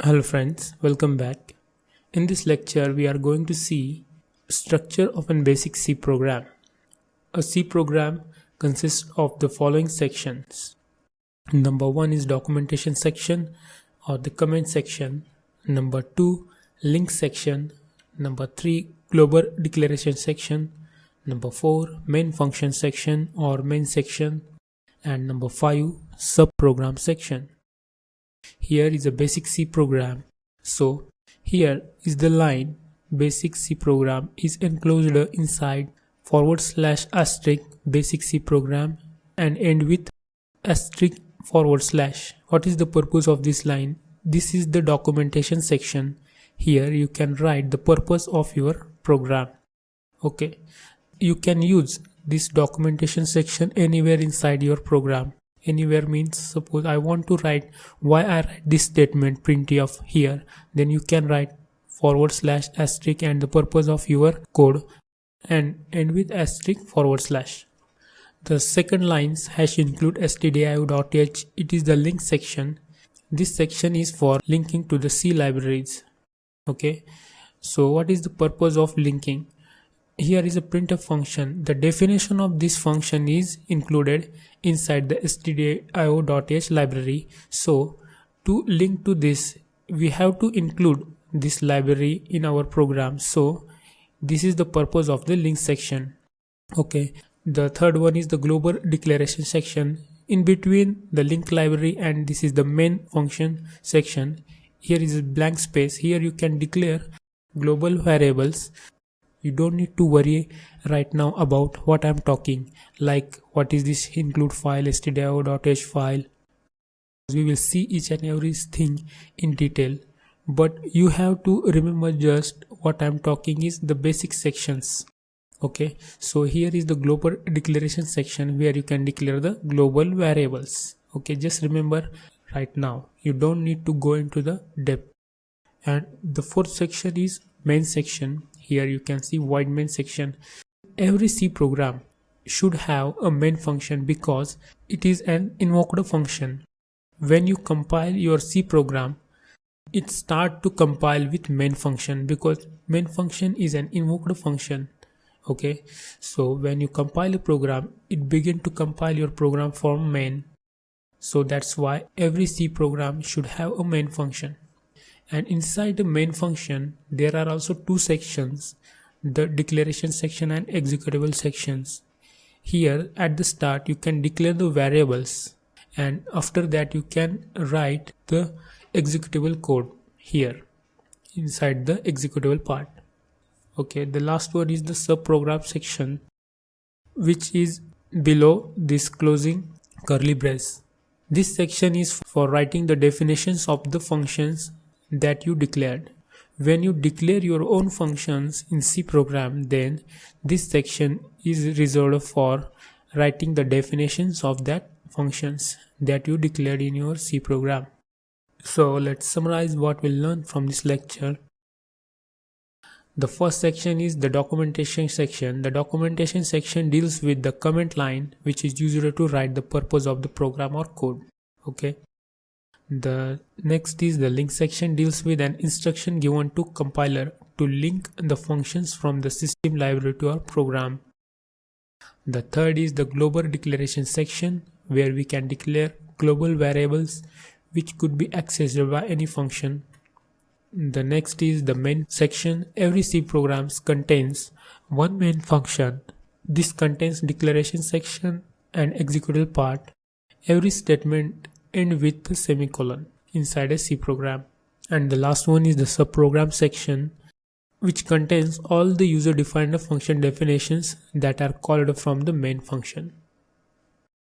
Hello friends, welcome back. In this lecture we are going to see structure of a basic C program. A C program consists of the following sections. Number 1 is documentation section or the comment section. Number 2, link section. Number 3, global declaration section. Number 4, main function section or main section. And number 5, subprogram section. Here is a basic C program. So here is the line basic C program is enclosed inside / basic C program and end with */. What is the purpose of this line? This is the documentation section. Here you can write the purpose of your program. Okay, you can use this documentation section anywhere inside your program. Anywhere means, suppose I want to write why I write this statement printf here, then you can write / and the purpose of your code and end with */. The second lines #include stdio.h. It is the link section. This section is for linking to the C libraries. Okay, so what is the purpose of linking? Here is a printf function. The definition of this function is included inside the stdio.h library. So to link to this, we have to include this library in our program. So this is the purpose of the link section. Okay, the third one is the global declaration section. In between the link library and this is the main function section, here is a blank space. Here you can declare global variables. You don't need to worry right now about what I'm talking, like what is this include file, stdio.h file. We will see each and everything in detail, but you have to remember just what I'm talking is the basic sections. Okay, so here is the global declaration section where you can declare the global variables. Okay, just remember right now, you don't need to go into the depth. And the fourth section is main section. Here you can see void main section. Every C program should have a main function because it is an invoked function. When you compile your C program, it starts to compile with main function because main function is an invoked function. Okay, so when you compile a program, it begins to compile your program from main. So that's why every C program should have a main function. And inside the main function, there are also two sections, the declaration section and executable sections. Here at the start, you can declare the variables, and after that you can write the executable code here inside the executable part. Okay, the last one is the subprogram section, which is below this closing curly brace. This section is for writing the definitions of the functions that you declared. When you declare your own functions in C program, then this section is reserved for writing the definitions of that functions that you declared in your C program. So let's summarize what we'll learn from this lecture. The first section is the documentation section. The documentation section deals with the comment line, which is used to write the purpose of the program or code. Okay. The next is the link section, deals with an instruction given to compiler to link the functions from the system library to our program. The third is the global declaration section, where we can declare global variables which could be accessed by any function. The next is the main section. Every C program contains one main function. This contains declaration section and executable part. Every statement end with a semicolon inside a C program. And the last one is the subprogram section, which contains all the user defined function definitions that are called from the main function.